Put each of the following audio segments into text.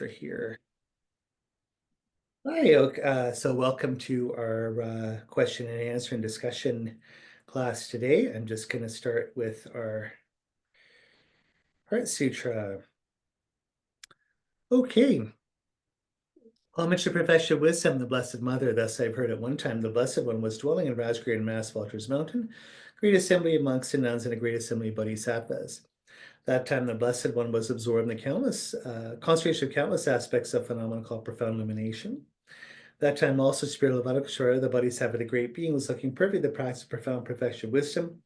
Here. Hi, so welcome to our question and answer and discussion class today. I'm just going to start with our Heart Sutra. Okay. Homage to Professional Wisdom, the Blessed Mother. Thus I've heard at one time the Blessed One was dwelling in Rajgir and Mass Walters Mountain, great assembly of monks and nuns, and a great assembly of bodhisattvas. That time the Blessed One was absorbed in the countless concentration of countless aspects of phenomena called profound illumination. That time also Spirit of Avalokiteshvara, the bodhisattva, the great being, was looking perfectly the practice of profound perfection wisdom,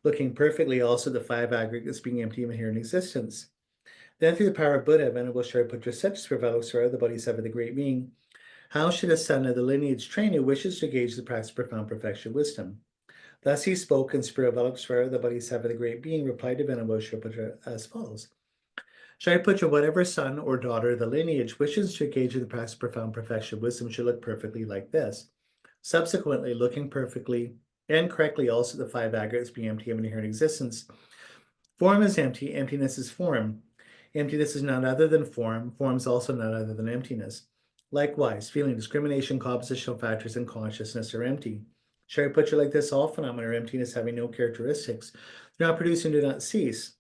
looking perfectly also the five aggregates being empty and here in existence. Then through the power of Buddha, Venerable Shariputra said to Spirit of Avalokiteshvara, the bodhisattva, the great being, how should a son of the lineage train who wishes to engage the practice of profound perfection wisdom? Thus he spoke, and Spirit of Avalokiteshvara, the bodhisattva, the great being, replied to Venerable Shariputra as follows. Shariputra, whatever son or daughter of the lineage wishes to engage in the practice of profound perfection wisdom should look perfectly like this. Subsequently, looking perfectly and correctly also the five aggregates being empty of inherent existence. Form is empty, emptiness is form. Emptiness is none other than form is also none other than emptiness. Likewise, feeling, discrimination, compositional factors, and consciousness are empty. Shariputra, like this, all phenomena are emptiness, having no characteristics. Do not produce and do not cease.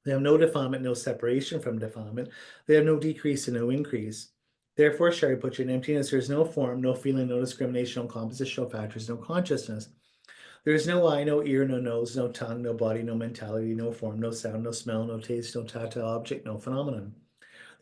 They have no defilement, no separation from defilement. They have no decrease and no increase. Therefore, Shariputra, in emptiness, there is no form, no feeling, no discrimination, no compositional factors, no consciousness. There is no eye, no ear, no nose, no tongue, no body, no mentality, no form, no sound, no smell, no taste, no tactile object, no phenomenon.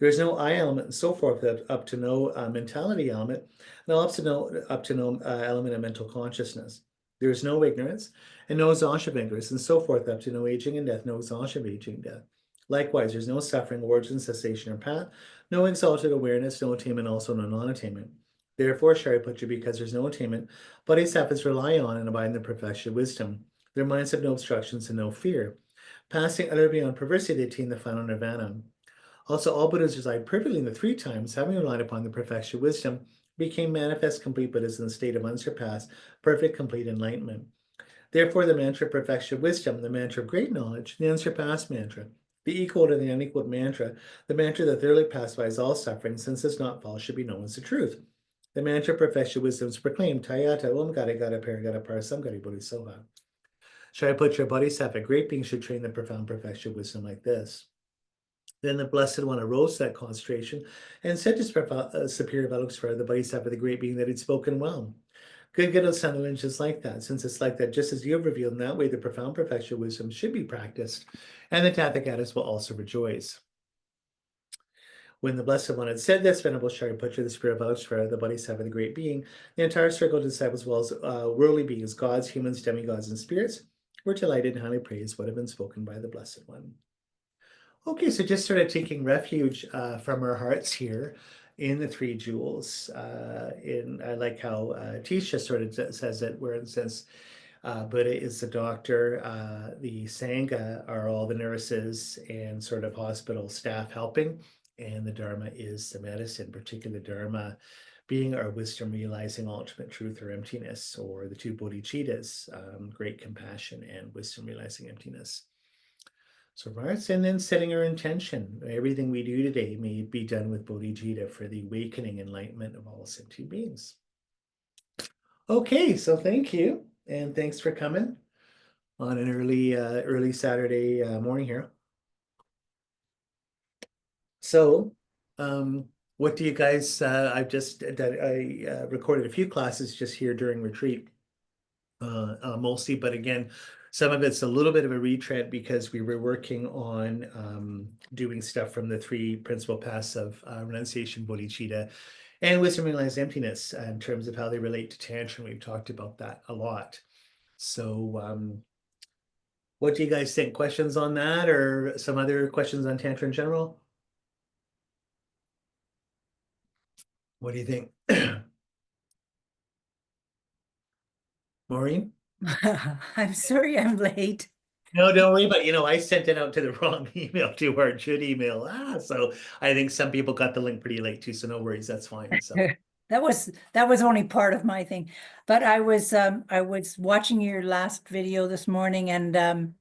There is no I element and so forth up to no mentality element, and up to no element of mental consciousness. There is no ignorance and no exhaustion of ignorance, and so forth up to no aging and death, no exhaustion of aging and death. Likewise, there's no suffering, origin, cessation, or path, no exalted awareness, no attainment, also no non-attainment. Therefore, Shariputra, because there's no attainment, bodhisattvas rely on and abide in the perfection of wisdom. Their minds have no obstructions and no fear. Passing utterly beyond perversity, they attain the final nirvana. Also, all Buddhas reside perfectly in the three times, having relied upon the perfection of wisdom, became manifest complete Buddhas in the state of unsurpassed, perfect, complete enlightenment. Therefore, the mantra of perfection of wisdom, the mantra of great knowledge, the unsurpassed mantra, the equal to the unequaled mantra, the mantra that thoroughly pacifies all suffering, since does not fall, should be known as the truth. The mantra of perfection of wisdom is proclaimed, Tayata Om Gata Gata Paragata Parasamgati Bodhisattva. Shariputra, bodhisattva, great beings should train the profound perfection of wisdom like this. Then the Blessed One arose to that concentration and said to Superior Avalokiteshvara, the bodhisattva, the great being, that he'd spoken well. Good son of just like that, since it's like that, just as you have revealed in that way, the profound perfection of wisdom should be practiced, and the Tathagatas will also rejoice. When the Blessed One had said this, Venerable Shariputra, the Spirit of Avalokiteshvara, the bodhisattva, the great being, the entire circle of disciples, as well as worldly beings, gods, humans, demigods, and spirits, were delighted and highly praised what had been spoken by the Blessed One. Okay, so just sort of taking refuge from our hearts here in the three jewels. I like how Tisha sort of says it, where it says Buddha is the doctor, the Sangha are all the nurses and sort of hospital staff helping, and the Dharma is the medicine, particularly the Dharma being our wisdom realizing ultimate truth or emptiness, or the two bodhicittas, great compassion and wisdom realizing emptiness. So hearts, and then setting our intention. Everything we do today may be done with bodhicitta for the awakening enlightenment of all sentient beings. Okay, so thank you, and thanks for coming on an early Saturday morning here. So, what do you guys? I recorded a few classes just here during retreat, mostly, but again, some of it's a little bit of a retread because we were working on doing stuff from the three principal paths of renunciation, bodhicitta, and wisdom realized emptiness in terms of how they relate to Tantra. We've talked about that a lot. So what do you guys think? Questions on that, or some other questions on Tantra in general? What do you think? Maureen? I'm sorry I'm late. No, don't worry about it. I sent it out to the wrong email, to our should email. So I think some people got the link pretty late too, so no worries, that's fine. So That was only part of my thing. But I was watching your last video this morning and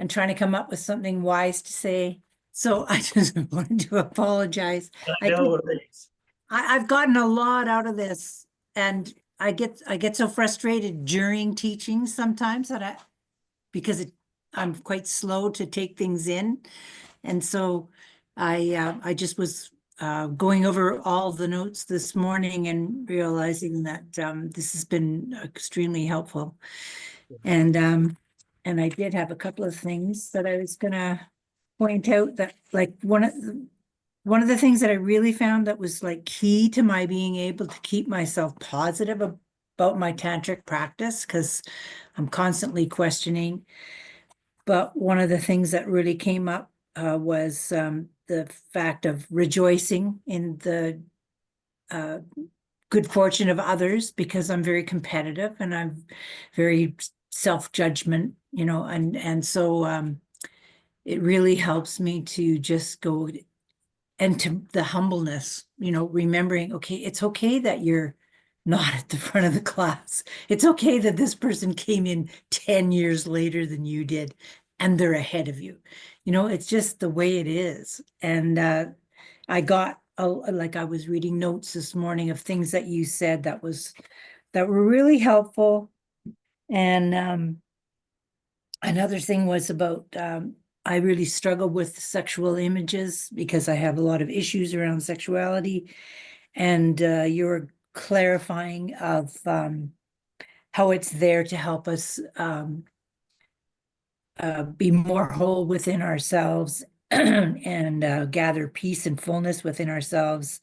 trying to come up with something wise to say. So I just wanted to apologize. I No did, worries. I've gotten a lot out of this, and I get so frustrated during teaching sometimes that because I'm quite slow to take things in. And so I just was going over all the notes this morning and realizing that this has been extremely helpful. And I did have a couple of things that I was gonna point out, that like one of the things that I really found that was like key to my being able to keep myself positive about my tantric practice, because I'm constantly questioning. But one of the things that really came up was the fact of rejoicing in the uh, good fortune of others, because I'm very competitive and I'm very self-judgment, and so it really helps me to just go, and to the humbleness, remembering, okay, it's okay that you're not at the front of the class. It's okay that this person came in 10 years later than you did and they're ahead of you. It's just the way it is. And I got like I was reading notes this morning of things that you said that were really helpful. And another thing was about I really struggle with sexual images because I have a lot of issues around sexuality, and you're clarifying of how it's there to help us be more whole within ourselves and gather peace and fullness within ourselves,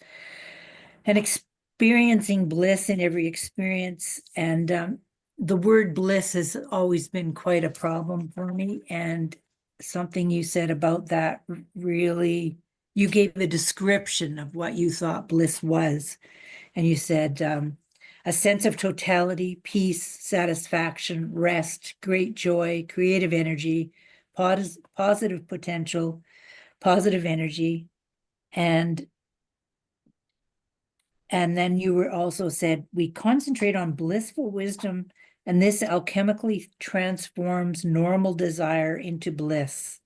and experiencing bliss in every experience. And the word bliss has always been quite a problem for me. And something you said about that really, you gave a description of what you thought bliss was. And you said, a sense of totality, peace, satisfaction, rest, great joy, creative energy, positive potential, positive energy, and then you were also said, we concentrate on blissful wisdom, and this alchemically transforms normal desire into bliss.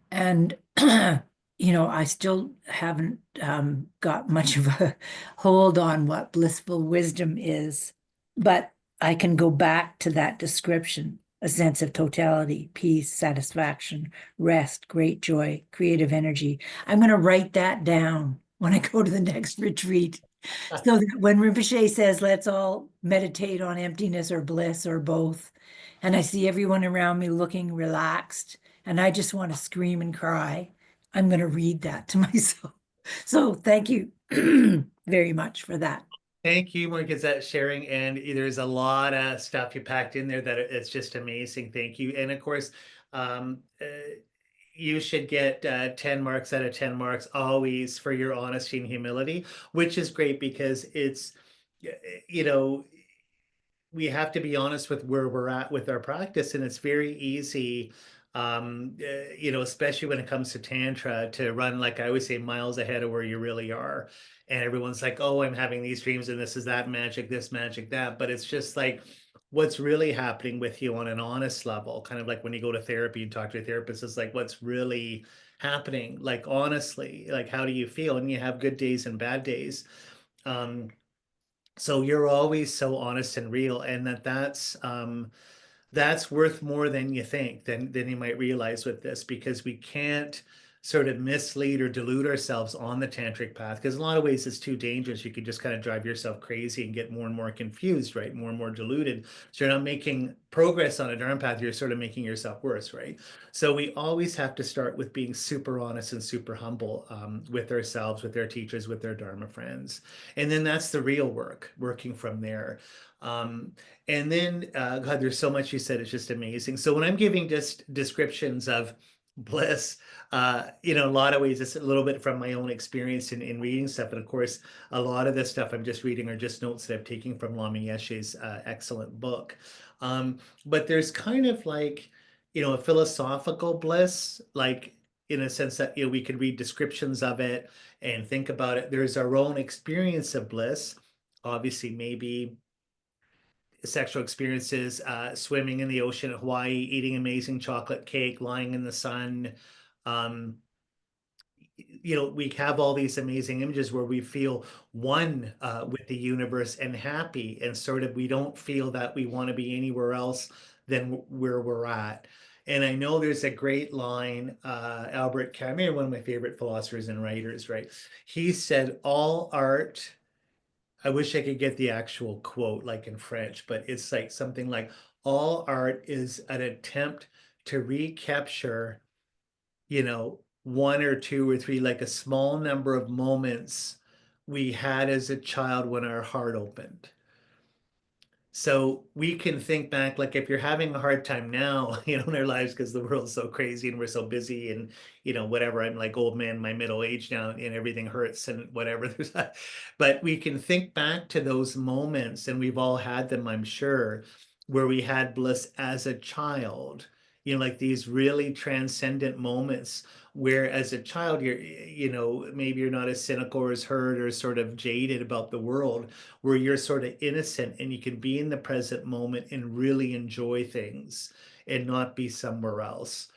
And, I still haven't got much of a hold on what blissful wisdom is, but I can go back to that description: a sense of totality, peace, satisfaction, rest, great joy, creative energy. I'm going to write that down when I go to the next retreat. So that when Rinpoche says, let's all meditate on emptiness or bliss or both, and I see everyone around me looking relaxed, and I just want to scream and cry, I'm going to read that to myself. So thank you very much for that. Thank you, Marquezette, sharing. And there's a lot of stuff you packed in there that it's just amazing. Thank you. And of course, um, uh, you should get 10 marks out of 10 marks always for your honesty and humility, which is great because it's, you know, we have to be honest with where we're at with our practice, and it's very easy, especially when it comes to tantra, to run, like I always say, miles ahead of where you really are. And everyone's like, oh, I'm having these dreams and this is that magic, this magic, that. But it's just like what's really happening with you on an honest level, kind of like when you go to therapy and talk to a therapist, it's like what's really happening, like honestly, like how do you feel? And you have good days and bad days. So you're always so honest and real, and that's worth more than you think, than you might realize with this, because we can't sort of mislead or delude ourselves on the tantric path, because in a lot of ways it's too dangerous. You could just kind of drive yourself crazy and get more and more confused, right? More and more deluded. So you're not making progress on a dharma path, you're sort of making yourself worse, right? So we always have to start with being super honest and super humble, with ourselves, with our teachers, with our dharma friends. And then that's the real work, working from there. Um, and then, God, there's so much you said. It's just amazing. So when I'm giving just descriptions of bliss, in a lot of ways, it's a little bit from my own experience in reading stuff. And of course, a lot of this stuff I'm just reading are just notes that I'm taking from Lama Yeshe's excellent book. But there's kind of like, a philosophical bliss, like in a sense that, we could read descriptions of it and think about it. There's our own experience of bliss. Obviously, maybe sexual experiences, swimming in the ocean at Hawaii, eating amazing chocolate cake, lying in the sun. Um, we have all these amazing images where we feel one with the universe and happy, and sort of we don't feel that we want to be anywhere else than where we're at. And I know there's a great line, Albert Camus, one of my favorite philosophers and writers, right? He said, all art, I wish I could get the actual quote like in French, but it's like something like, all art is an attempt to recapture, one or two or three, like a small number of moments we had as a child when our heart opened. So we can think back, like if you're having a hard time now, in our lives because the world's so crazy and we're so busy and whatever. I'm like old man, my middle age now, and everything hurts and whatever. But we can think back to those moments, and we've all had them, I'm sure, where we had bliss as a child. Like these really transcendent moments where as a child maybe you're not as cynical or as hurt or sort of jaded about the world, where you're sort of innocent and you can be in the present moment and really enjoy things and not be somewhere else.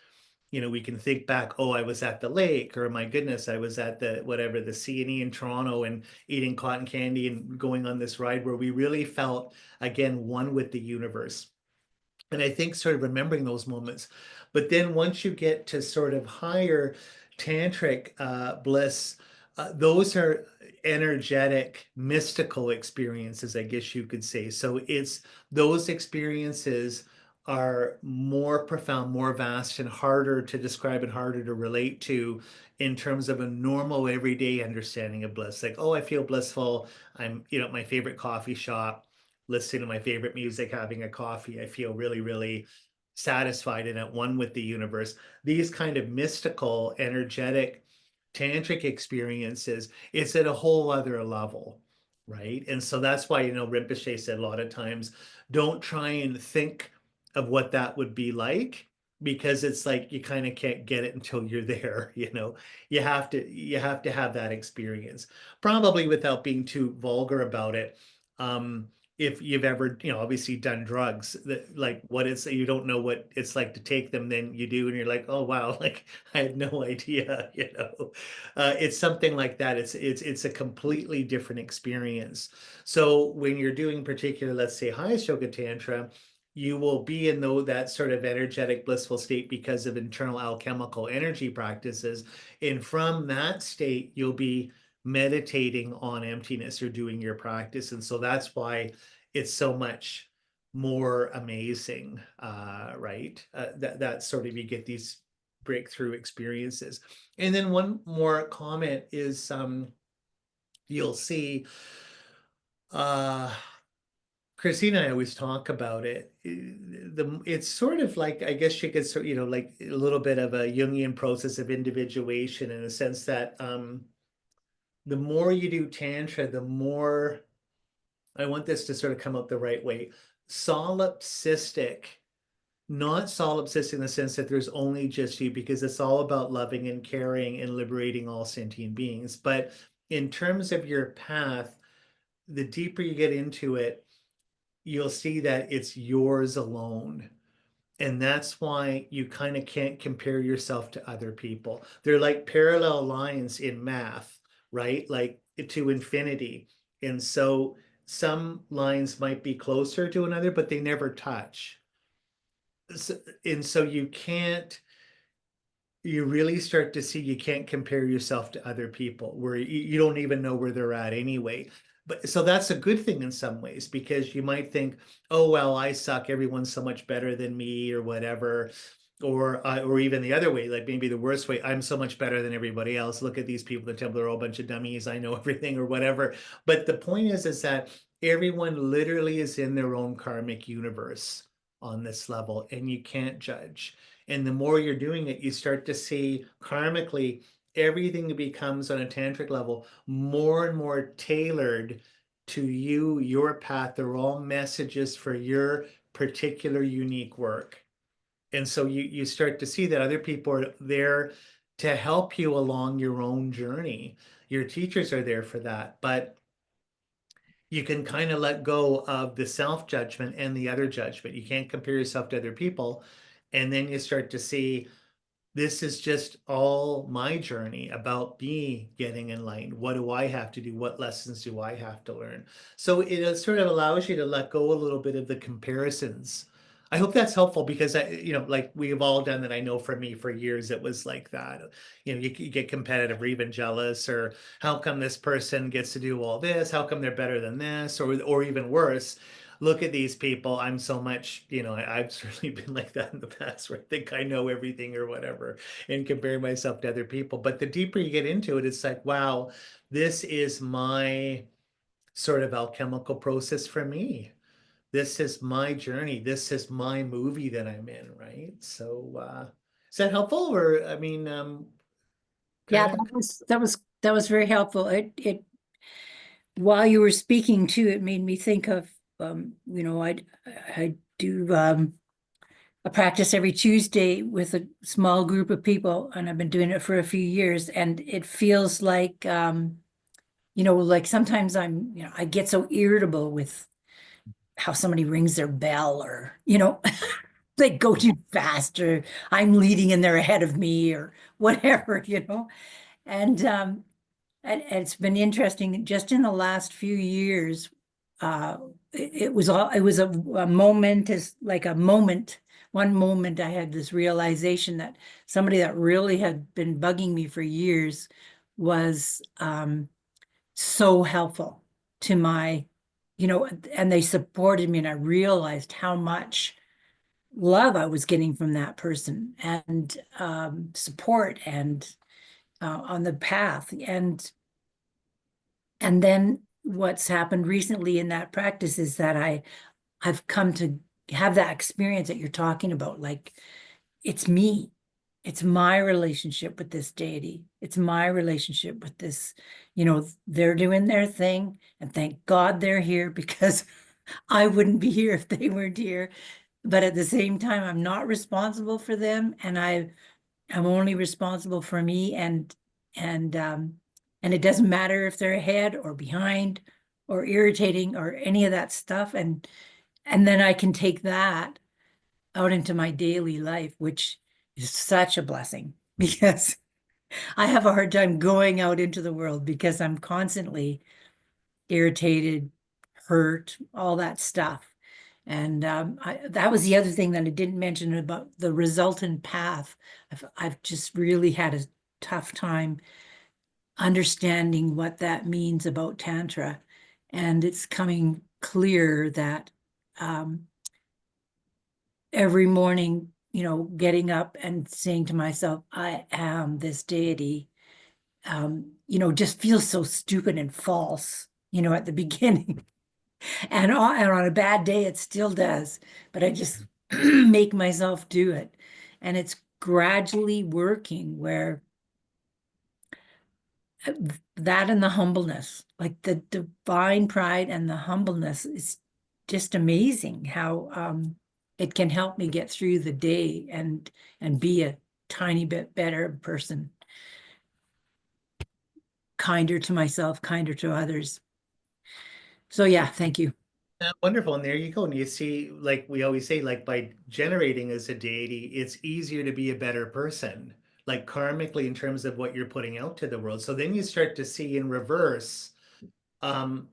We can think back, oh, I was at the lake, or my goodness, I was at the whatever, the C&E in Toronto and eating cotton candy and going on this ride where we really felt, again, one with the universe. And I think sort of remembering those moments. But then once you get to sort of higher tantric bliss, those are energetic, mystical experiences, I guess you could say. So it's those experiences are more profound, more vast, and harder to describe and harder to relate to in terms of a normal everyday understanding of bliss. Like, oh, I feel blissful. I'm, at my favorite coffee shop, listening to my favorite music, having a coffee. I feel really, really satisfied and at one with the universe. These kind of mystical, energetic, tantric experiences, it's at a whole other level, right? And so that's why, Rinpoche said a lot of times, don't try and think of what that would be like, because it's like you kind of can't get it until you're there. You have to have that experience, probably without being too vulgar about it. um if you've ever, obviously done drugs, that like what it's, you don't know what it's like to take them, then you do, and you're like, oh wow, like I had no idea, it's something like that. It's a completely different experience. So when you're doing particular, let's say highest yoga tantra, you will be in that sort of energetic blissful state because of internal alchemical energy practices. And from that state, you'll be meditating on emptiness or doing your practice. And so that's why it's so much more amazing, right? That sort of, you get these breakthrough experiences. And then one more comment is, you'll see, uh, Christina and I always talk about it. It's sort of like, I guess you could sort, like a little bit of a Jungian process of individuation, in a sense that the more you do Tantra, the more, I want this to sort of come out the right way, solipsistic, not solipsistic in the sense that there's only just you, because it's all about loving and caring and liberating all sentient beings. But in terms of your path, the deeper you get into it, you'll see that it's yours alone. And that's why you kind of can't compare yourself to other people. They're like parallel lines in math, right? Like to infinity. And so some lines might be closer to another, but they never touch. So, and so you really start to see you can't compare yourself to other people, where you don't even know where they're at anyway. But so that's a good thing in some ways, because you might think, oh well, I suck, everyone's so much better than me, or whatever. Or even the other way, like maybe the worst way, I'm so much better than everybody else, look at these people in the temple, they're all a bunch of dummies, I know everything, or whatever. But the point is that everyone literally is in their own karmic universe on this level, and you can't judge. And the more you're doing it, you start to see karmically everything becomes, on a tantric level, more and more tailored to you, your path. They're all messages for your particular unique work. And so you start to see that other people are there to help you along your own journey. Your teachers are there for that. But you can kind of let go of the self-judgment and the other judgment. You can't compare yourself to other people. And then you start to see this is just all my journey about me getting enlightened. What do I have to do? What lessons do I have to learn? So it sort of allows you to let go a little bit of the comparisons. I hope that's helpful because like we've all done that. I know for me, for years, it was like that. You get competitive or even jealous, or how come this person gets to do all this? How come they're better than this? Or even worse, look at these people. I'm so much, I've certainly been like that in the past where I think I know everything or whatever and compare myself to other people. But the deeper you get into it, it's like, wow, this is my sort of alchemical process for me. This is my journey. This is my movie that I'm in, right? So, is that helpful? Or, I mean, Yeah, kind of. that was very helpful. It while you were speaking too, it made me think of I do a practice every Tuesday with a small group of people, and I've been doing it for a few years, and it feels like like sometimes I get so irritable with how somebody rings their bell, or they go too fast, or I'm leading and they're ahead of me, or whatever. And and it's been interesting just in the last few years. It was a moment, is like a moment. One moment I had this realization that somebody that really had been bugging me for years was so helpful to and they supported me, and I realized how much love I was getting from that person, and support, and on the path. And then what's happened recently in that practice is that I've come to have that experience that you're talking about. Like, it's me. It's my relationship with this deity. It's my relationship with this, they're doing their thing, and thank God they're here, because I wouldn't be here if they weren't here. But at the same time, I'm not responsible for them, and I'm only responsible for me, and it doesn't matter if they're ahead or behind or irritating or any of that stuff. And then I can take that out into my daily life, which is such a blessing, because I have a hard time going out into the world because I'm constantly irritated, hurt, all that stuff. And that was the other thing that I didn't mention about the resultant path. I've just really had a tough time understanding what that means about Tantra. And it's coming clear that um, every morning, getting up and saying to myself, I am this deity, just feels so stupid and false, at the beginning. And on a bad day, it still does. But I just make myself do it. And it's gradually working, where that and the humbleness, like the divine pride and the humbleness, is just amazing how it can help me get through the day and be a tiny bit better person, kinder to myself, kinder to others. So yeah, thank you. Wonderful. And there you go. And you see, like we always say, like by generating as a deity, it's easier to be a better person, like karmically in terms of what you're putting out to the world. So then you start to see in reverse, um,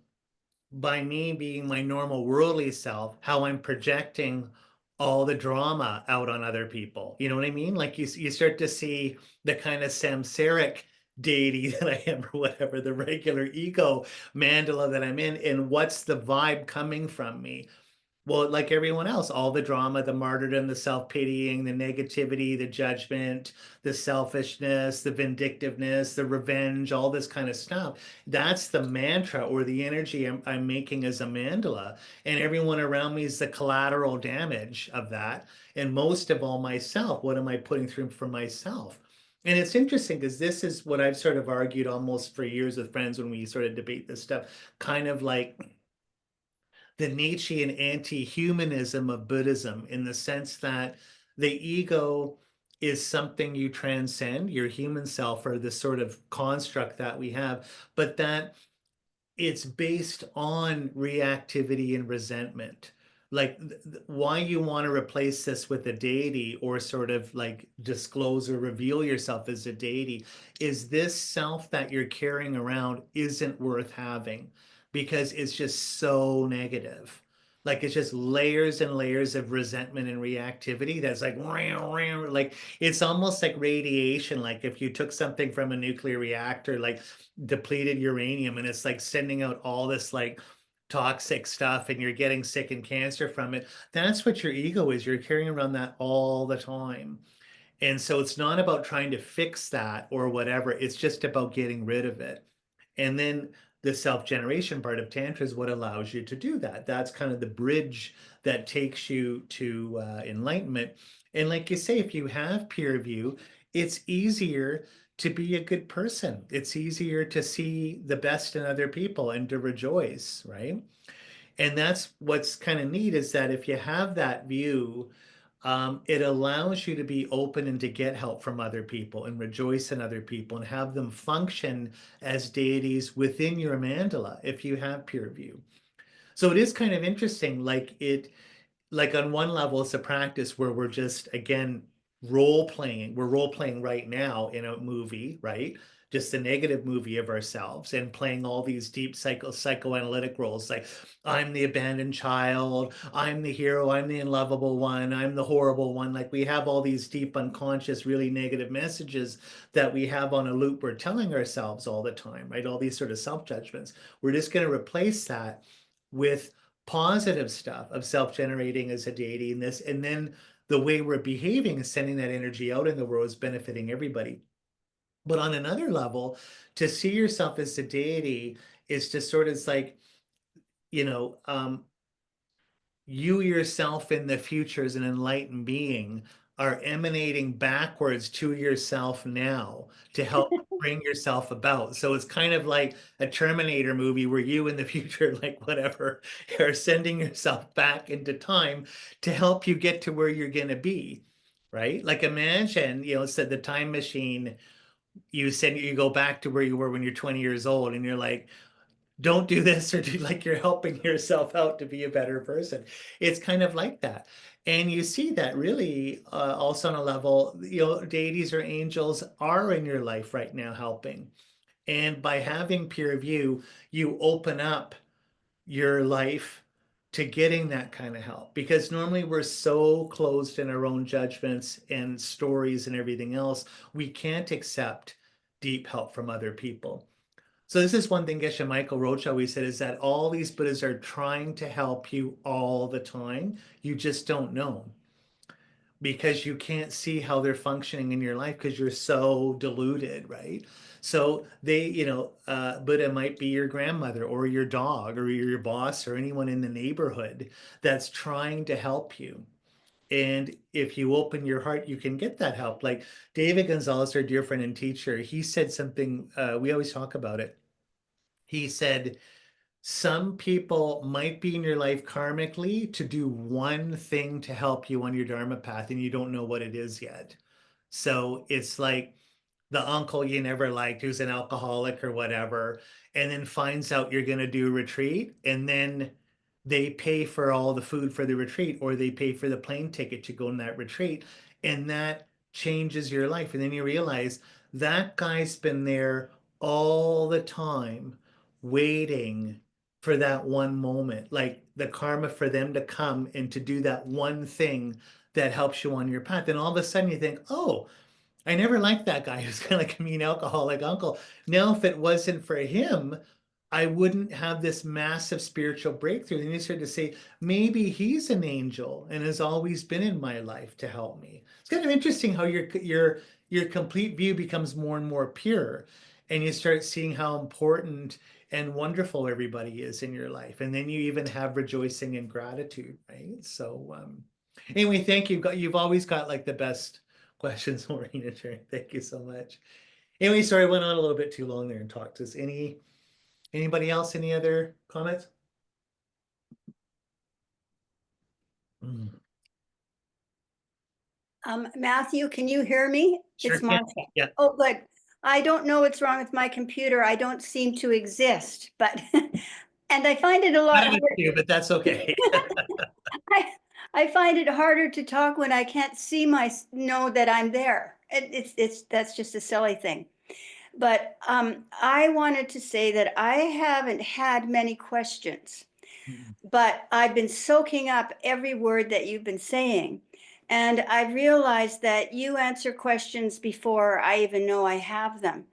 by me being my normal worldly self, how I'm projecting all the drama out on other people. You know what I mean? Like you start to see the kind of samsaric deity that I am, or whatever, the regular ego mandala that I'm in, and what's the vibe coming from me. Well, like everyone else, all the drama, the martyrdom, the self-pitying, the negativity, the judgment, the selfishness, the vindictiveness, the revenge, all this kind of stuff. That's the mantra or the energy I'm making as a mandala. And everyone around me is the collateral damage of that. And most of all, myself. What am I putting through for myself? And it's interesting because this is what I've sort of argued almost for years with friends when we sort of debate this stuff, kind of like the Nietzschean anti-humanism of Buddhism, in the sense that the ego is something you transcend, your human self, or the sort of construct that we have, but that it's based on reactivity and resentment. Like why you want to replace this with a deity or sort of like disclose or reveal yourself as a deity is this self that you're carrying around isn't worth having because it's just so negative. Like it's just layers and layers of resentment and reactivity that's like it's almost like radiation. Like if you took something from a nuclear reactor, like depleted uranium, and it's like sending out all this like toxic stuff and you're getting sick and cancer from it. That's what your ego is. You're carrying around that all the time. And so it's not about trying to fix that or whatever. It's just about getting rid of it. And then the self-generation part of Tantra is what allows you to do that. That's kind of the bridge that takes you to enlightenment. And like you say, if you have peer view, it's easier to be a good person. It's easier to see the best in other people and to rejoice, right? And that's what's kind of neat is that if you have that view, it allows you to be open and to get help from other people and rejoice in other people and have them function as deities within your mandala if you have peer view. So it is kind of interesting. Like on one level, it's a practice where we're just again role playing. We're role playing right now in a movie, right? Just a negative movie of ourselves and playing all these deep psychoanalytic roles like I'm the abandoned child, I'm the hero, I'm the unlovable one, I'm the horrible one. Like we have all these deep unconscious, really negative messages that we have on a loop we're telling ourselves all the time, right? All these sort of self-judgments. We're just going to replace that with positive stuff of self-generating as a deity and this, and then the way we're behaving is sending that energy out in the world is benefiting everybody. But on another level, to see yourself as a deity is to sort of it's like, you know, you yourself in the future as an enlightened being are emanating backwards to yourself now to help bring yourself about. So it's kind of like a Terminator movie where you in the future, like whatever, are sending yourself back into time to help you get to where you're going to be. Right? Like imagine, said the time machine, you go back to where you were when you're 20 years old and you're like, don't do this or do like you're helping yourself out to be a better person. It's kind of like that. And you see that really also on a level, deities or angels are in your life right now helping. And by having peer view, you open up your life to getting that kind of help because normally we're so closed in our own judgments and stories and everything else, we can't accept deep help from other people. So this is one thing Geshe Michael Roach always said is that all these Buddhas are trying to help you all the time. You just don't know because you can't see how they're functioning in your life because you're so deluded, right? So Buddha might be your grandmother or your dog or your boss or anyone in the neighborhood that's trying to help you. And if you open your heart, you can get that help. Like David Gonzalez, our dear friend and teacher, he said something, we always talk about it. He said, some people might be in your life karmically to do one thing to help you on your Dharma path, and you don't know what it is yet. So it's like the uncle you never liked who's an alcoholic or whatever, and then finds out you're going to do a retreat, and then they pay for all the food for the retreat, or they pay for the plane ticket to go on that retreat, and that changes your life. And then you realize that guy's been there all the time waiting for that one moment, like the karma for them to come and to do that one thing that helps you on your path. And all of a sudden you think, oh, I never liked that guy who's kind of like a mean alcoholic uncle. Now, if it wasn't for him, I wouldn't have this massive spiritual breakthrough. Then you start to say, maybe he's an angel and has always been in my life to help me. It's kind of interesting how your complete view becomes more and more pure, and you start seeing how important and wonderful everybody is in your life. And then you even have rejoicing and gratitude, right? So anyway, thank you. You've always got like the best questions, Maureen and Sharon. Thank you so much. Anyway, sorry, I went on a little bit too long there and talked. Does anybody else, any other comments? Mm, Matthew, can you hear me? sure It's can. Marcia. Yeah. Oh, good. I don't know what's wrong with my computer. I don't seem to exist, but and I find it a lot I would harder. too, but that's okay. I, I find it harder to talk when I can't see know that I'm there. It's that's just a silly thing. But I wanted to say that I haven't had many questions, but I've been soaking up every word that you've been saying. And I realized that you answer questions before I even know I have them.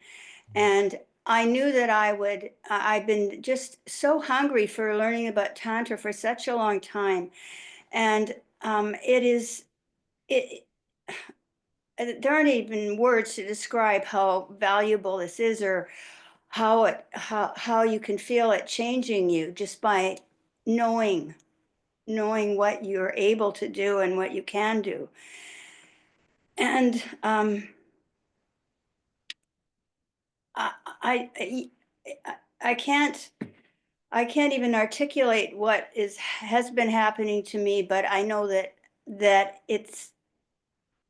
And I knew that I would, I've been just so hungry for learning about Tantra for such a long time. And it, there aren't even words to describe how valuable this is, or how you can feel it changing you just by knowing what you're able to do and what you can do. And I, I I can't even articulate what has been happening to me, but I know that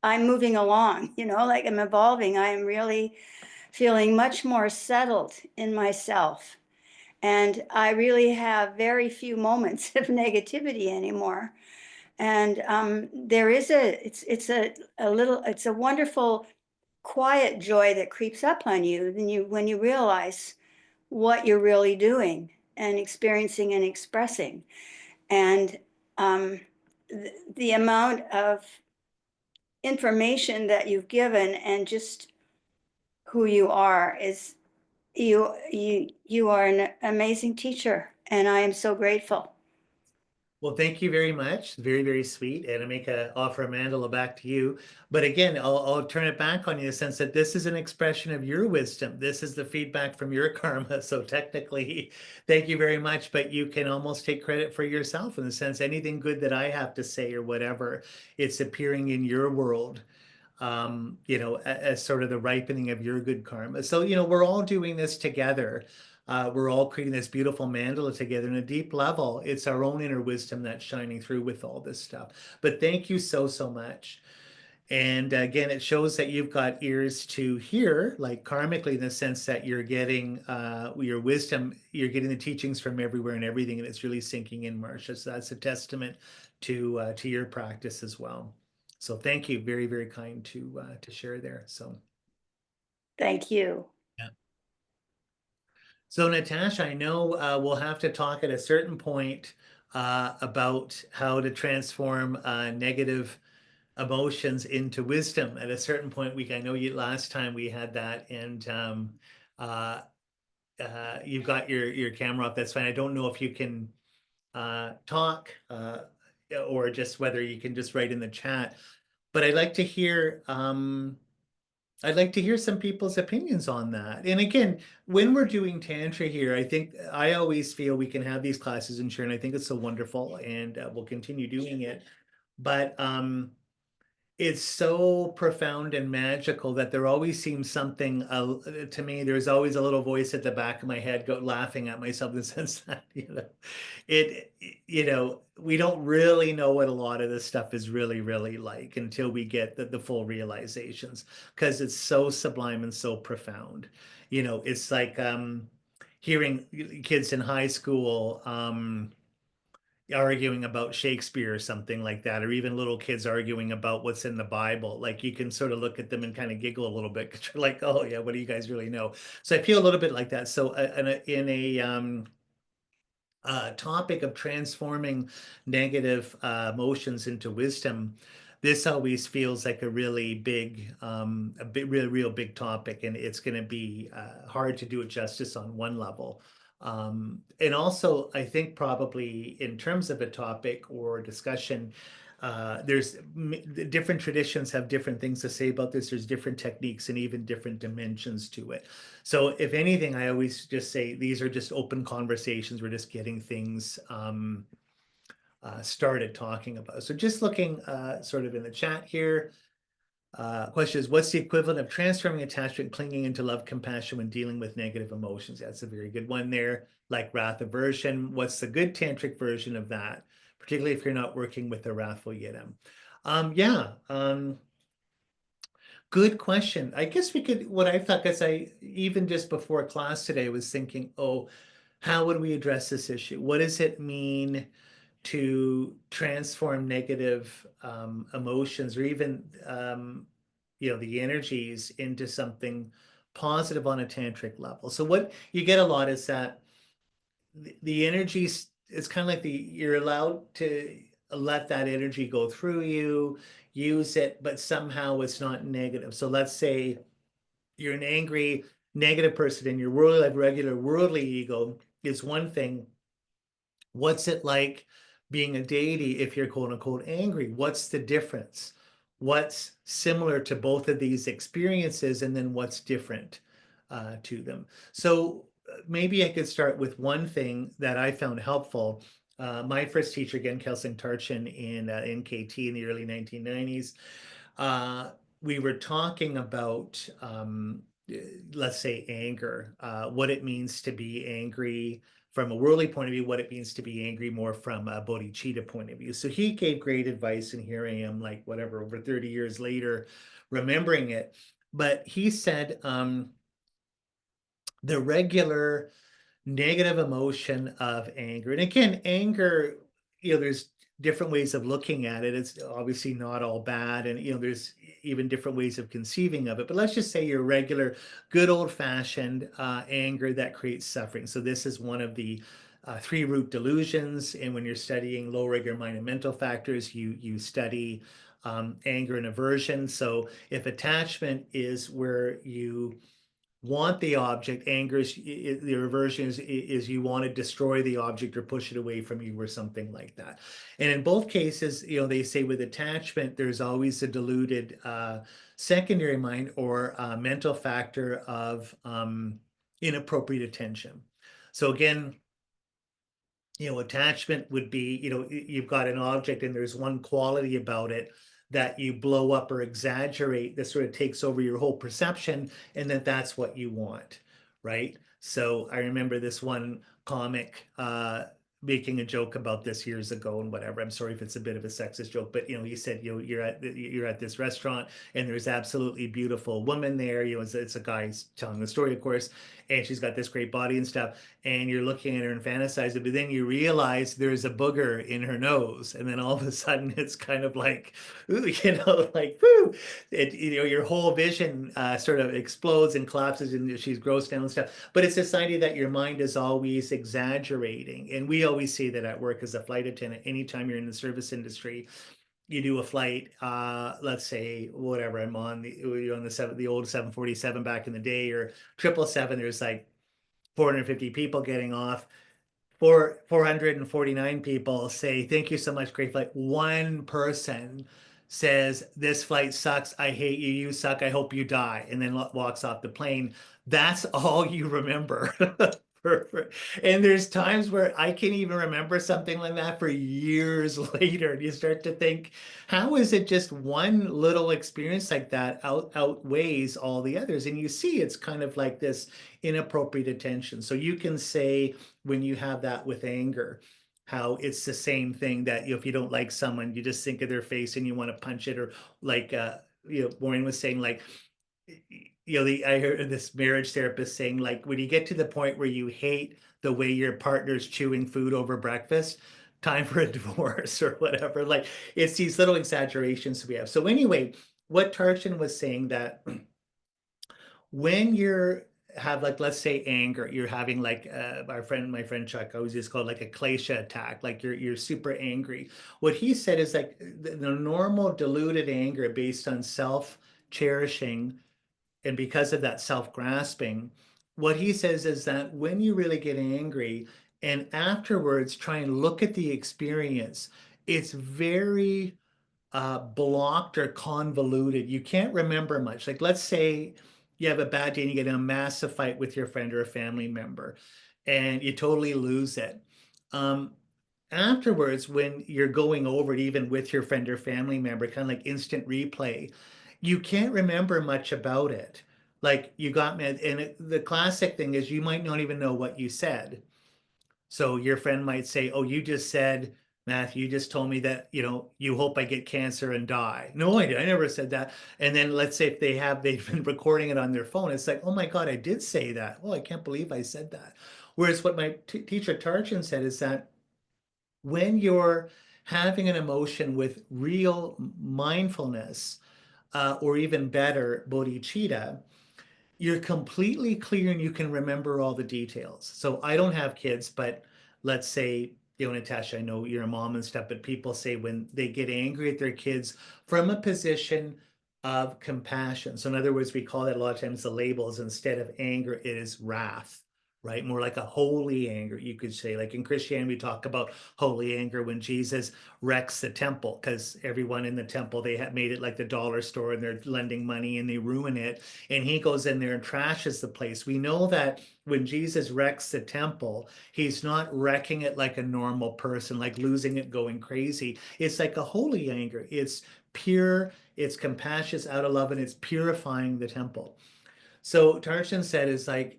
I'm moving along, like I'm evolving. I am really feeling much more settled in myself. And I really have very few moments of negativity anymore. And there is it's a wonderful quiet joy that creeps up on you when you realize what you're really doing and experiencing and expressing. And the amount of information that you've given and just who you are is you are an amazing teacher, and I am so grateful. Well, thank you very much. Very, very sweet. And I make a offer a mandala back to you. But again, I'll turn it back on you in the sense that this is an expression of your wisdom. This is the feedback from your karma. So technically, thank you very much. But you can almost take credit for yourself in the sense anything good that I have to say or whatever, it's appearing in your world, as sort of the ripening of your good karma. So, we're all doing this together. We're all creating this beautiful mandala together in a deep level. It's our own inner wisdom that's shining through with all this stuff. But thank you so, so much. And again, it shows that you've got ears to hear, like karmically, in the sense that you're getting your wisdom, you're getting the teachings from everywhere and everything, and it's really sinking in, Marcia. So that's a testament to your practice as well. So thank you, very, very kind to share there. So Thank you. yeah. So Natasha, I know we'll have to talk at a certain point about how to transform negative emotions into wisdom. At a certain point, I know you last time we had that, and uh, you've got your camera up. That's fine. I don't know if you can talk or just whether you can just write in the chat. But I'd like to hear some people's opinions on that. And again, when we're doing Tantra here, I always feel we can have these classes and share, and I think it's so wonderful, and we'll continue doing it. But it's so profound and magical that there always seems something to me. There's always a little voice at the back of my head laughing at myself in the sense that it we don't really know what a lot of this stuff is really really like until we get the full realizations, because it's so sublime and so profound. It's like hearing kids in high school arguing about Shakespeare or something like that, or even little kids arguing about what's in the Bible. Like you can sort of look at them and kind of giggle a little bit because you're like, oh yeah, what do you guys really know? So I feel a little bit like that. So in a topic of transforming negative emotions into wisdom, this always feels like a really big, really, real big topic, and it's going to be hard to do it justice on one level. And also, I think probably in terms of a topic or discussion, there's different traditions have different things to say about this. There's different techniques and even different dimensions to it. So if anything, I always just say these are just open conversations. We're just getting things started talking about. So just looking sort of in the chat here. Question is, what's the equivalent of transforming attachment, clinging into love, compassion when dealing with negative emotions? That's a very good one there. Like wrath aversion. What's the good tantric version of that? Particularly if you're not working with a wrathful yidam. Yeah. Good question. I guess we could, what I thought, because I, even just before class today, was thinking, oh, how would we address this issue? What does it mean to transform negative emotions, or even the energies into something positive on a tantric level? So what you get a lot is that the energies, it's kind of like you're allowed to let that energy go through you, use it, but somehow it's not negative. So let's say you're an angry, negative person, and your worldly, like regular worldly ego is one thing. What's it like being a deity if you're quote unquote angry? What's the difference? What's similar to both of these experiences, and then what's different to them? So maybe I could start with one thing that I found helpful. My first teacher, again, Kelsing Tarchin in NKT in the early 1990s, uh, we were talking about, let's say, anger, what it means to be angry from a worldly point of view, what it means to be angry more from a bodhicitta point of view. So he gave great advice, and here I am, like whatever, over 30 years later, remembering it. But he said, the regular negative emotion of anger. And again, anger, there's different ways of looking at it. It's obviously not all bad. And, there's even different ways of conceiving of it. But let's just say your regular, good old fashioned anger that creates suffering. So this is one of the three root delusions. And when you're studying low regular mind and mental factors, you study anger and aversion. So if attachment is where you want the object, anger is the reversion is you want to destroy the object or push it away from you or something like that. And in both cases, they say with attachment, there's always a diluted secondary mind or mental factor of inappropriate attention. So again, attachment would be, you've got an object and there's one quality about it that you blow up or exaggerate that sort of takes over your whole perception, and that's what you want, right? So I remember this one comic making a joke about this years ago and whatever. I'm sorry if it's a bit of a sexist joke, but he said, you're at this restaurant and there's absolutely beautiful woman there. It's a guy telling the story, of course, and she's got this great body and stuff, and you're looking at her and fantasizing, but then you realize there's a booger in her nose, and then all of a sudden it's kind of like, ooh, like woo, your whole vision sort of explodes and collapses, and she's grossed down and stuff. But it's this idea that your mind is always exaggerating, and we always say that at work as a flight attendant. Anytime you're in the service industry, you do a flight, let's say whatever I'm on, you're on the old 747 back in the day, or 777, there's like 450 people getting off. 449 people say, thank you so much, great flight. One person says, this flight sucks, I hate you, you suck, I hope you die, and then walks off the plane. That's all you remember. And there's times where I can't even remember something like that for years later. And you start to think, how is it just one little experience like that outweighs all the others? And you see, it's kind of like this inappropriate attention. So you can say, when you have that with anger, how it's the same thing that if you don't like someone, you just think of their face and you want to punch it, or like Maureen was saying, like I heard this marriage therapist saying, like, when you get to the point where you hate the way your partner's chewing food over breakfast, time for a divorce or whatever. Like, it's these little exaggerations we have. So anyway, what Tarchin was saying, that when you're have, like, let's say anger, you're having like my friend Chuck always just called like a klesha attack, like you're super angry. What he said is like the normal diluted anger based on self cherishing, and because of that self-grasping, what he says is that when you really get angry and afterwards try and look at the experience, it's very blocked or convoluted. You can't remember much. Like, let's say you have a bad day and you get in a massive fight with your friend or a family member, and you totally lose it. Um, Afterwards, when you're going over it, even with your friend or family member, kind of like instant replay, you can't remember much about it. Like, you got mad, and the classic thing is you might not even know what you said. So your friend might say, "Oh, you just said Matthew, you just told me that, you hope I get cancer and die. No, I did. I never said that. And then let's say if they've been recording it on their phone, it's like, oh my God, I did say that. Oh, I can't believe I said that. Whereas what my teacher Tarjan said is that when you're having an emotion with real mindfulness, or even better, bodhicitta, you're completely clear and you can remember all the details. So I don't have kids, but let's say, Natasha, I know you're a mom and stuff, but people say when they get angry at their kids from a position of compassion. So in other words, we call that a lot of times the labels, instead of anger, it is wrath, right? More like a holy anger, you could say. Like in Christianity, we talk about holy anger when Jesus wrecks the temple because everyone in the temple, they have made it like the dollar store and they're lending money and they ruin it, and he goes in there and trashes the place. We know that when Jesus wrecks the temple, he's not wrecking it like a normal person, like losing it, going crazy. It's like a holy anger. It's pure, it's compassionate out of love, and it's purifying the temple. So Tarshan said is like,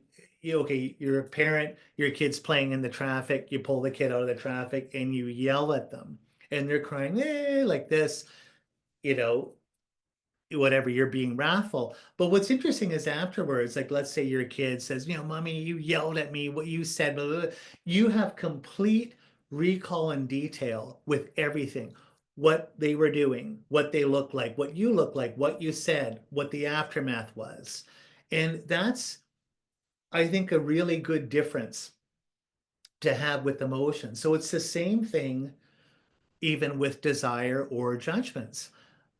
okay, you're a parent, your kid's playing in the traffic, you pull the kid out of the traffic and you yell at them and they're crying, like this, you know, whatever, you're being wrathful. But what's interesting is afterwards, like let's say your kid says, mommy, you yelled at me, what you said, blah, blah, blah. You have complete recall and detail with everything, what they were doing, what they looked like, what you look like, what you said, what the aftermath was. And that's, I think, a really good difference to have with emotion. So it's the same thing even with desire or judgments,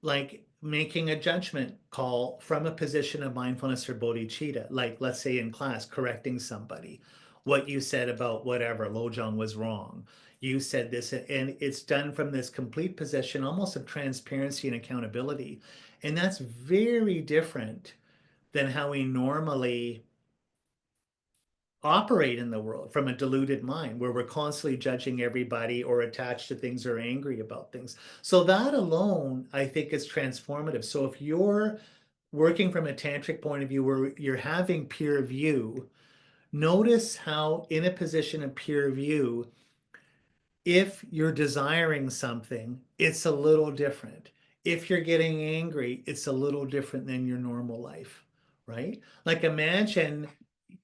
like making a judgment call from a position of mindfulness or bodhicitta, like let's say in class, correcting somebody. What you said about whatever, Lojong was wrong. You said this, and it's done from this complete position, almost of transparency and accountability. And that's very different than how we normally operate in the world from a deluded mind where we're constantly judging everybody or attached to things or angry about things. So that alone, I think, is transformative. So if you're working from a tantric point of view where you're having peer view, notice how in a position of peer view, if you're desiring something, it's a little different. If you're getting angry, it's a little different than your normal life, right? Like imagine,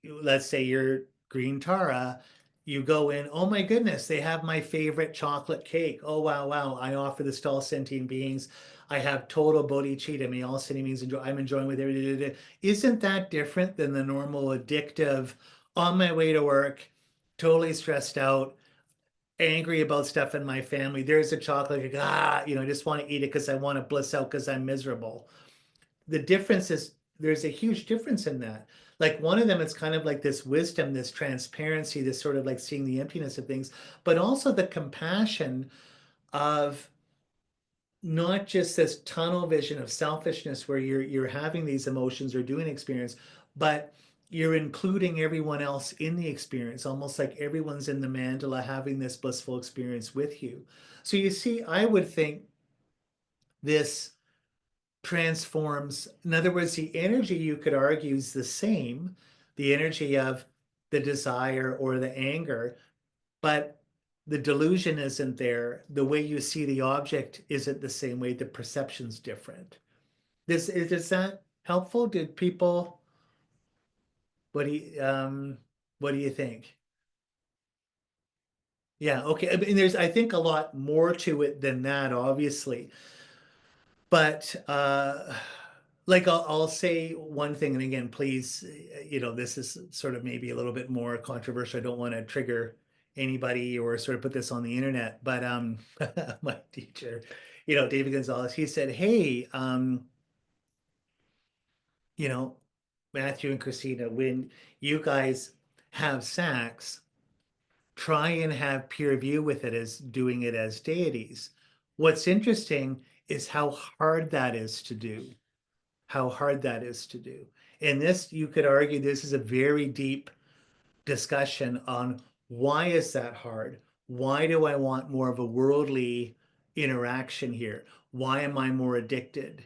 let's say you're Green Tara, you go in, oh my goodness, they have my favorite chocolate cake. Oh wow, wow. I offer this to all sentient beings. I have total bodhicitta. May all sentient beings enjoy. I'm enjoying with everything. Isn't that different than the normal addictive, on my way to work, totally stressed out, angry about stuff in my family? There's a chocolate, I just want to eat it because I want to bliss out because I'm miserable. The difference is there's a huge difference in that. Like one of them, it's kind of like this wisdom, this transparency, this sort of like seeing the emptiness of things, but also the compassion of not just this tunnel vision of selfishness where you're having these emotions or doing experience, but you're including everyone else in the experience, almost like everyone's in the mandala having this blissful experience with you. So you see, I would think this transforms. In other words, the energy, you could argue, is the same, the energy of the desire or the anger, but the delusion isn't there. The way you see the object isn't the same way. The perception's different. Is that helpful? Did people, what do you, what do you think? Yeah, okay. I mean, there's, I think, a lot more to it than that, obviously. But like I'll say one thing, and again, please, this is sort of maybe a little bit more controversial. I don't want to trigger anybody or sort of put this on the internet, but my teacher, David Gonzalez, he said, hey, you know, Matthew and Christina, when you guys have sex, try and have peer view with it as doing it as deities. What's interesting is how hard that is to do. How hard that is to do. And this, you could argue, this is a very deep discussion on why is that hard? Why do I want more of a worldly interaction here? Why am I more addicted?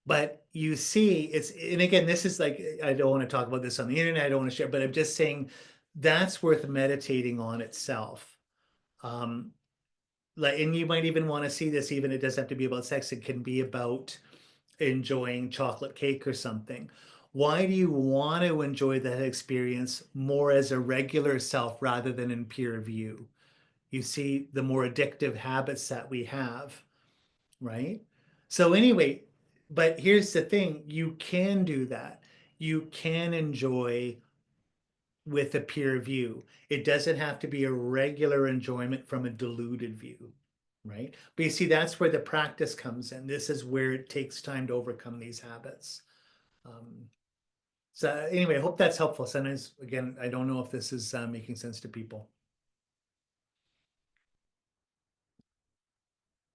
But you see, and again, this is like, I don't want to talk about this on the internet, I don't want to share, but I'm just saying that's worth meditating on itself. Um, like, and you might even want to see this, even it doesn't have to be about sex, it can be about enjoying chocolate cake or something. Why do you want to enjoy that experience more as a regular self rather than in peer view? You see the more addictive habits that we have, right? So anyway, but here's the thing, you can do that. You can enjoy with a peer view. It doesn't have to be a regular enjoyment from a diluted view, right? But you see, that's where the practice comes in. This is where it takes time to overcome these habits. So anyway, I hope that's helpful. Sometimes, again, I don't know if this is making sense to people.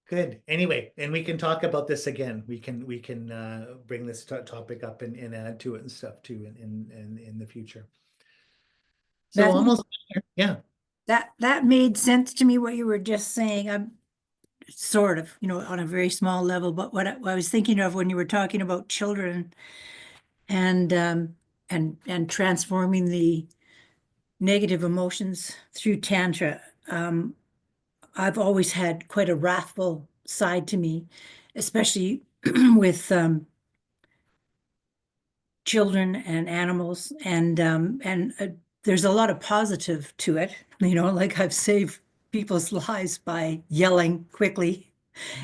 Good. Anyway, and we can talk about this again. We can bring this topic up and add to it and stuff too in the future. So That almost, yeah. that made sense to me, what you were just saying. I'm sort of, on a very small level, but what I was thinking of when you were talking about children and and transforming the negative emotions through Tantra. I've always had quite a wrathful side to me, especially with children and animals, and there's a lot of positive to it. Like I've saved people's lives by yelling quickly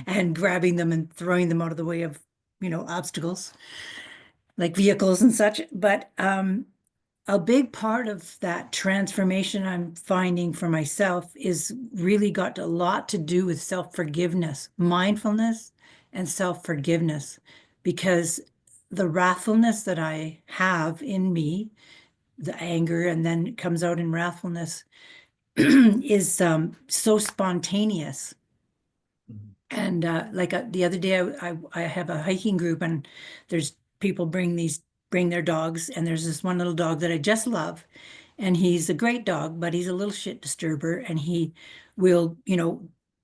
and grabbing them and throwing them out of the way of, obstacles like vehicles and such. But a big part of that transformation I'm finding for myself is really got a lot to do with self-forgiveness, mindfulness and self-forgiveness, because the wrathfulness that I have in me, the anger, and then it comes out in wrathfulness, is so spontaneous. Mhm. And like the other day, I have a hiking group, and there's people bring their dogs, and there's this one little dog that I just love, and he's a great dog, but he's a little shit disturber, and he will,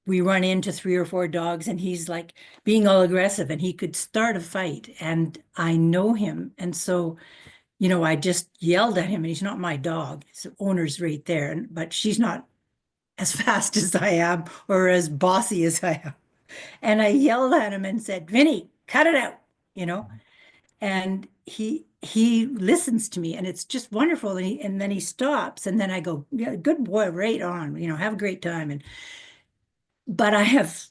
we run into three or four dogs, and he's like being all aggressive, and he could start a fight, and I know him, and so I just yelled at him, and he's not my dog. His owner's right there, but she's not as fast as I am or as bossy as I am. And I yelled at him and said, Vinny, cut it out, you know? And he listens to me, and it's just wonderful. And then he stops, and then I go, yeah, good boy, right on, have a great time. But I have,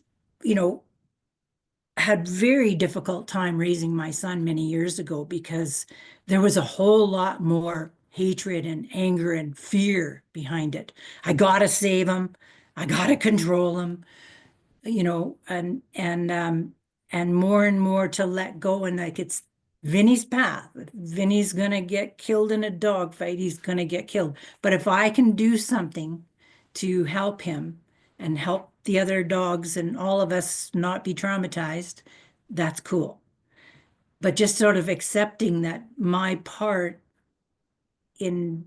you know, had very difficult time raising my son many years ago, because there was a whole lot more hatred and anger and fear behind it. I gotta save him. I gotta control him, and more to let go, and like it's Vinny's path. If Vinny's gonna get killed in a dog fight, he's gonna get killed. But if I can do something to help him and help the other dogs and all of us not be traumatized, that's cool. But just sort of accepting that my part in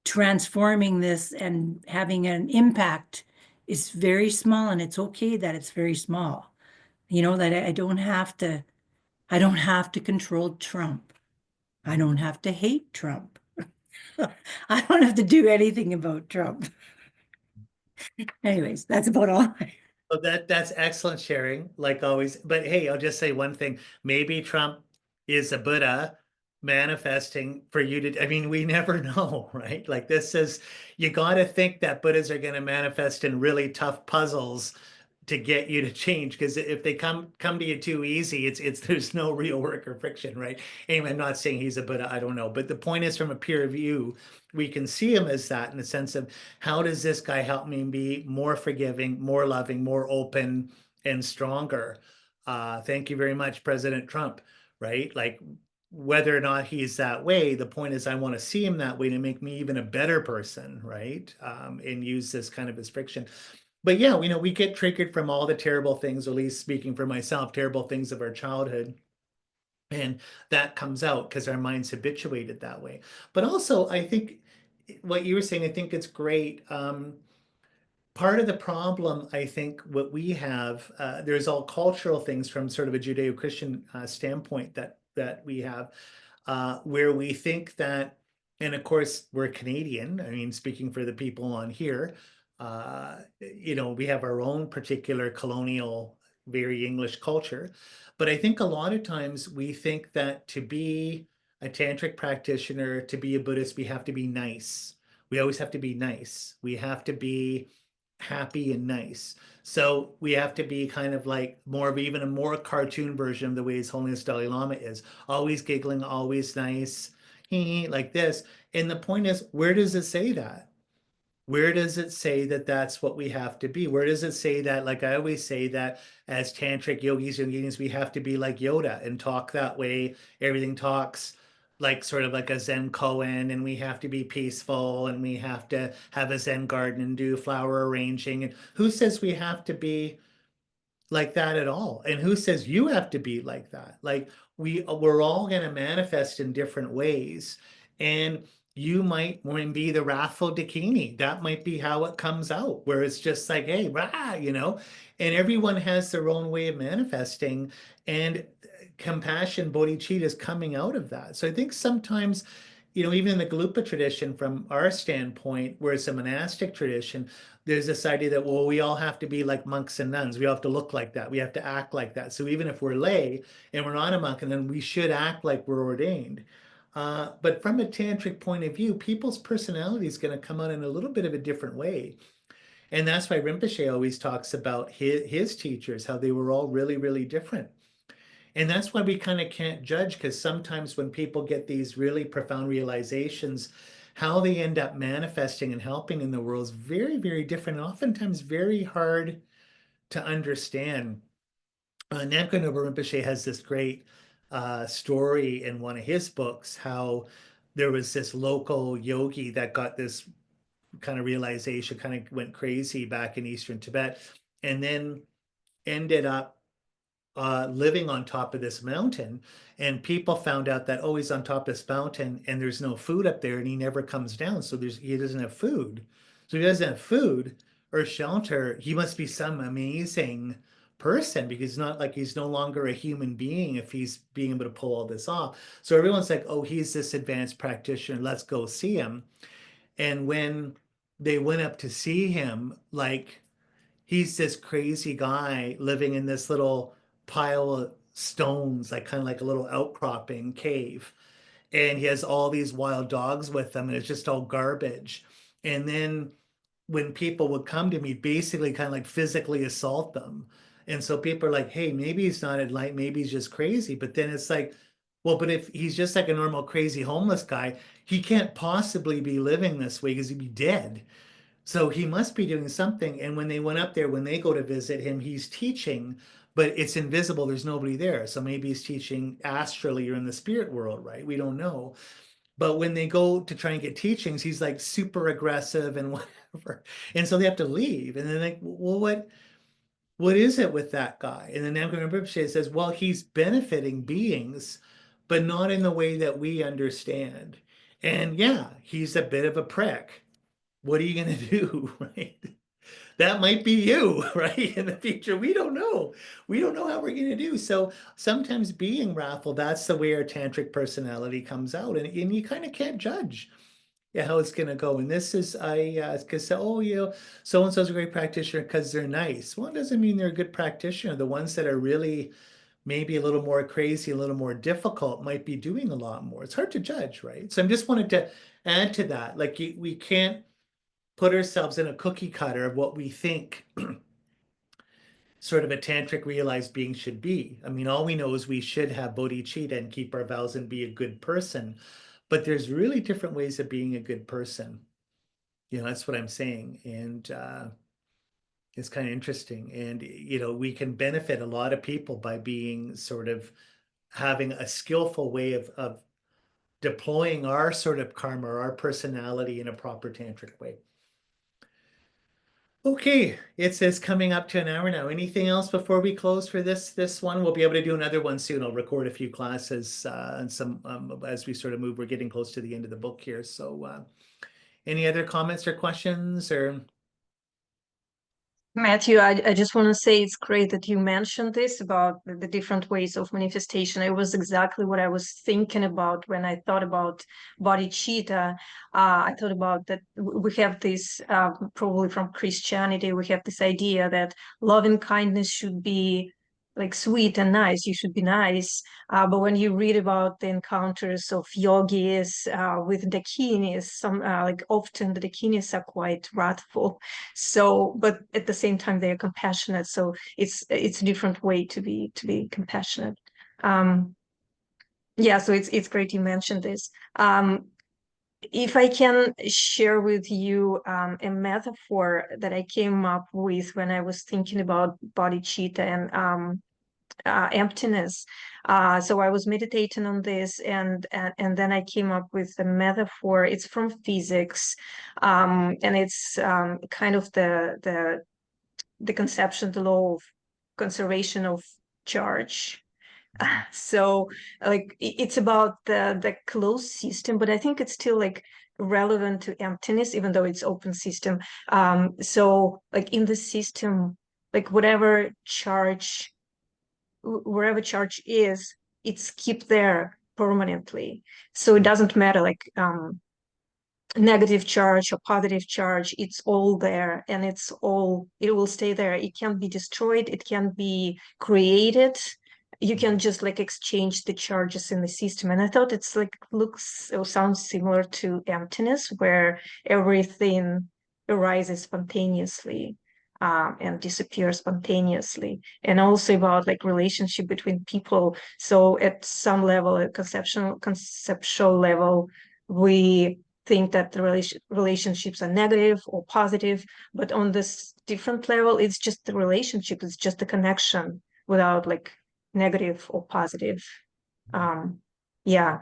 transforming this and having an impact is very small, and it's okay that it's very small. That I don't have to control Trump. I don't have to hate Trump. I don't have to do anything about Trump. Anyways, that's about all. So that's excellent sharing, like always. But hey, I'll just say one thing. Maybe Trump is a Buddha manifesting for you to, I mean, we never know, right? Like this is, you got to think that Buddhas are going to manifest in really tough puzzles to get you to change, because if they come to you too easy, it's there's no real work or friction, right? Anyway, I'm not saying he's a Buddha, I don't know, but the point is, from a peer view, we can see him as that, in the sense of, how does this guy help me be more forgiving, more loving, more open, and stronger? Thank you very much, President Trump, right? Like, whether or not he's that way, the point is, I want to see him that way to make me even a better person, right? And use this kind of as friction. But yeah, we get triggered from all the terrible things, at least speaking for myself, terrible things of our childhood. And that comes out because our mind's habituated that way. But also, I think what you were saying, I think it's great. Part of the problem, I think, what we have, there's all cultural things from sort of a Judeo-Christian standpoint that we have, where we think that, and of course we're Canadian. I mean, speaking for the people on here, we have our own particular colonial, very English culture. But I think a lot of times we think that to be a tantric practitioner, to be a Buddhist, we have to be nice. We always have to be nice. We have to be happy and nice. So we have to be kind of like more of even a more cartoon version of the way His Holiness Dalai Lama is. Always giggling, always nice, like this. And the point is, where does it say that? Where does it say that that's what we have to be? Where does it say that, like I always say, that as tantric yogis and yoginis, we have to be like Yoda and talk that way? Everything talks like sort of like a Zen koan, and we have to be peaceful, and we have to have a Zen garden and do flower arranging. And who says we have to be like that at all? And who says you have to be like that? Like we're all going to manifest in different ways. And you might want to be the wrathful Dakini. That might be how it comes out, where it's just like, hey, rah, and everyone has their own way of manifesting. And compassion, bodhicitta is coming out of that. So I think sometimes, even in the Gelugpa tradition, from our standpoint, where it's a monastic tradition, there's this idea that, well, we all have to be like monks and nuns. We all have to look like that. We have to act like that. So even if we're lay and we're not a monk, and then we should act like we're ordained. But from a tantric point of view, people's personality is going to come out in a little bit of a different way. And that's why Rinpoche always talks about his teachers, how they were all really, really different. And that's why we kind of can't judge, because sometimes when people get these really profound realizations, how they end up manifesting and helping in the world is very, very different, and oftentimes very hard to understand. Namkha Nobu Rinpoche has this great story in one of his books, how there was this local yogi that got this kind of realization, kind of went crazy back in Eastern Tibet, and then ended up living on top of this mountain. And people found out that, oh, he's on top of this mountain and there's no food up there, and he never comes down. So he doesn't have food. So he doesn't have food or shelter. He must be some amazing person, because it's not like he's no longer a human being if he's being able to pull all this off. So everyone's like, oh, he's this advanced practitioner. Let's go see him. And when they went up to see him, like, he's this crazy guy living in this little pile of stones, like kind of like a little outcropping cave. And he has all these wild dogs with him, and it's just all garbage. And then when people would come to me, basically kind of like physically assault them. And so people are like, hey, maybe he's not enlightened, maybe he's just crazy. But then it's like, well, but if he's just like a normal crazy homeless guy, he can't possibly be living this way because he'd be dead. So he must be doing something. And when they went up there, when they go to visit him, he's teaching, but it's invisible. There's nobody there. So maybe he's teaching astrally or in the spirit world, right? We don't know. But when they go to try and get teachings, he's like super aggressive and whatever. And so they have to leave. And then like, well, what is it with that guy? And then Namkha Rinpoche says, well, he's benefiting beings, but not in the way that we understand. And yeah, he's a bit of a prick. What are you going to do, right? That might be you, right? In the future, we don't know. We don't know how we're going to do. So sometimes being wrathful, that's the way our tantric personality comes out, and you kind of can't judge, yeah, how it's going to go. And this is, because, oh, so and so's a great practitioner because they're nice. Well, it doesn't mean they're a good practitioner. The ones that are really maybe a little more crazy, a little more difficult, might be doing a lot more. It's hard to judge, right? So I'm just wanted to add to that. Like, we can't put ourselves in a cookie cutter of what we think sort of a tantric realized being should be. I mean, all we know is we should have bodhicitta and keep our vows and be a good person. But there's really different ways of being a good person. That's what I'm saying. And it's kind of interesting. And, we can benefit a lot of people by being sort of having a skillful way of deploying our sort of karma, our personality in a proper tantric way. Okay, it says coming up to an hour now. Anything else before we close for this one? We'll be able to do another one soon. I'll record a few classes and some as we sort of move. We're getting close to the end of the book here. So any other comments or questions or? Matthew, I just want to say it's great that you mentioned this about the different ways of manifestation. It was exactly what I was thinking about when I thought about bodhicitta. I thought about that we have this, probably from Christianity, we have this idea that loving kindness should be like sweet and nice. You should be nice. But when you read about the encounters of yogis with dakinis, like often the dakinis are quite wrathful. So, but at the same time, they are compassionate. So it's a different way to be compassionate. Yeah, so it's great you mentioned this. If I can share with you a metaphor that I came up with when I was thinking about bodhicitta and emptiness. So I was meditating on this, and then I came up with a metaphor. It's from physics, and it's kind of the conception, the law of conservation of charge. So like it's about the closed system, but I think it's still like relevant to emptiness, even though it's open system. So like in the system, like whatever charge, wherever charge is, it's kept there permanently. So it doesn't matter like negative charge or positive charge, it's all there, and it will stay there. It can't be destroyed, it can be created. You can just like exchange the charges in the system. And I thought it's like looks or sounds similar to emptiness, where everything arises spontaneously, and disappears spontaneously. And also about like relationship between people. So at some level, a conceptual level, we think that the relationships are negative or positive, but on this different level, it's just the relationship, it's just the connection without like negative or positive. Yeah.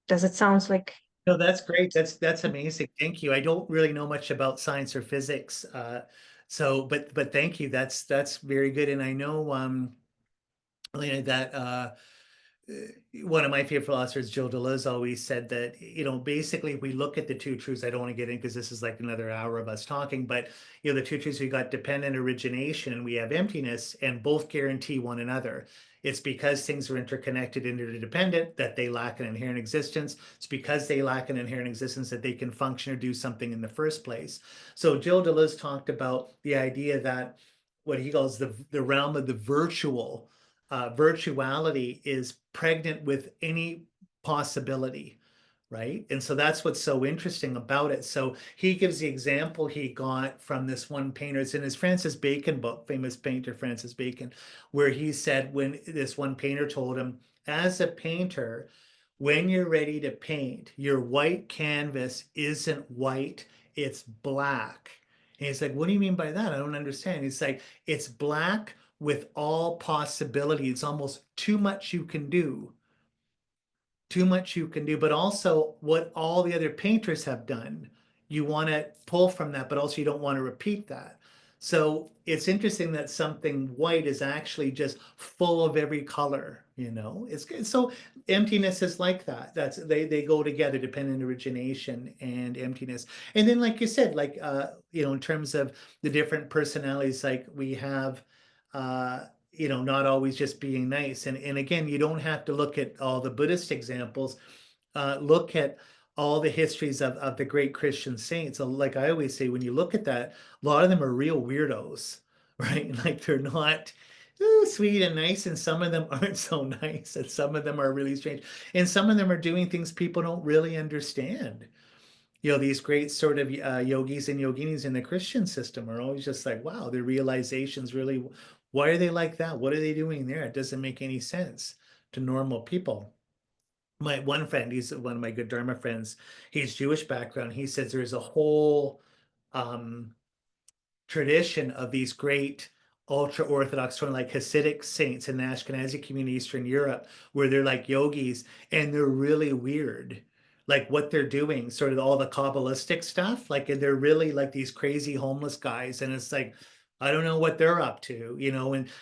Does it sound like? No, that's great. That's amazing. Thank you. I don't really know much about science or physics. But thank you. That's very good. And I know Elena, that one of my favorite philosophers, Joe Deleuze, always said that, basically if we look at the two truths, I don't want to get in because this is like another hour of us talking, but the two truths, we got dependent origination and we have emptiness, and both guarantee one another. It's because things are interconnected and interdependent that they lack an inherent existence. It's because they lack an inherent existence that they can function or do something in the first place. So Joe Deleuze talked about the idea that what he calls the realm of the virtual, virtuality is pregnant with any possibility, right? And so that's what's so interesting about it. So he gives the example he got from this one painter. It's in his Francis Bacon book, famous painter Francis Bacon, where he said when this one painter told him, as a painter, when you're ready to paint, your white canvas isn't white, it's black. And he's like, what do you mean by that? I don't understand. He's like, it's black with all possibility. It's almost too much you can do. Too much you can do, but also what all the other painters have done. You want to pull from that, but also you don't want to repeat that. So it's interesting that something white is actually just full of every color, It's so emptiness is like that. They go together, dependent origination and emptiness. And then like you said, like in terms of the different personalities, like we have not always just being nice. And again, you don't have to look at all the Buddhist examples. Look at all the histories of the great Christian saints. So like I always say, when you look at that, a lot of them are real weirdos, right? Like they're not sweet and nice, and some of them aren't so nice, and some of them are really strange, and some of them are doing things people don't really understand. These great sort of yogis and yoginis in the Christian system are always just like, wow, their realizations really, why are they like that? What are they doing there? It doesn't make any sense to normal people. My one friend, he's one of my good Dharma friends, he's Jewish background. He says there's a whole um, tradition of these great ultra Orthodox, sort of like Hasidic saints in the Ashkenazi community, Eastern Europe, where they're like yogis and they're really weird. Like what they're doing, sort of all the Kabbalistic stuff, like they're really like these crazy homeless guys. And it's like, I don't know what they're up to,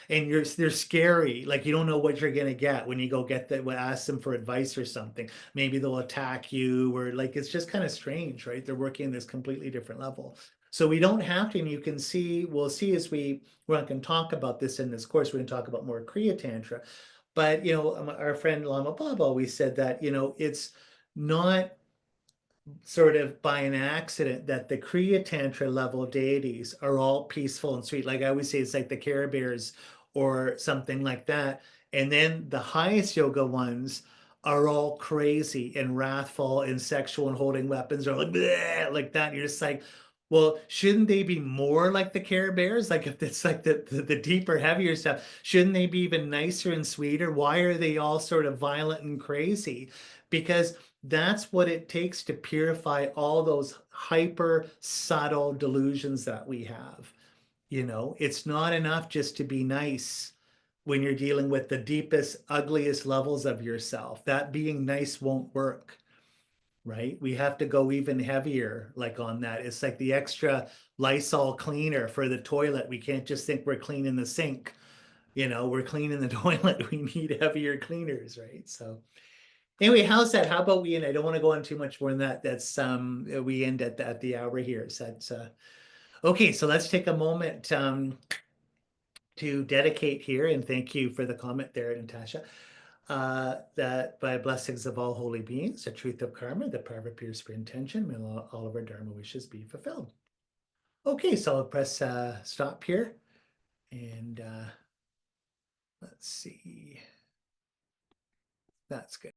and they're scary. Like you don't know what you're gonna get when you go get that, ask them for advice or something. Maybe they'll attack you, or like it's just kind of strange, right? They're working in this completely different level. So we don't have to, and you can see, we'll see as we're not going to talk about this in this course, we're going to talk about more Kriya Tantra. But, our friend Lama Bob always said that, it's not sort of by an accident that the Kriya Tantra level deities are all peaceful and sweet. Like I always say, it's like the Care Bears or something like that. And then the highest yoga ones are all crazy and wrathful and sexual and holding weapons or like bleh, like that. And you're just like, well, shouldn't they be more like the Care Bears? Like if it's like the deeper, heavier stuff, shouldn't they be even nicer and sweeter? Why are they all sort of violent and crazy? Because that's what it takes to purify all those hyper subtle delusions that we have. It's not enough just to be nice when you're dealing with the deepest, ugliest levels of yourself. That being nice won't work, right? We have to go even heavier, like on that. It's like the extra Lysol cleaner for the toilet. We can't just think we're cleaning the sink. We're cleaning the toilet. We need heavier cleaners, right? So anyway, how's that? How about we end? I don't want to go on too much more than that. That's we end at the hour here. So that's okay. So let's take a moment to dedicate here, and thank you for the comment there, Natasha. That by blessings of all holy beings, the truth of karma, the power of pure spirit intention, may all of our dharma wishes be fulfilled. Okay, so I'll press stop here, and let's see. That's good.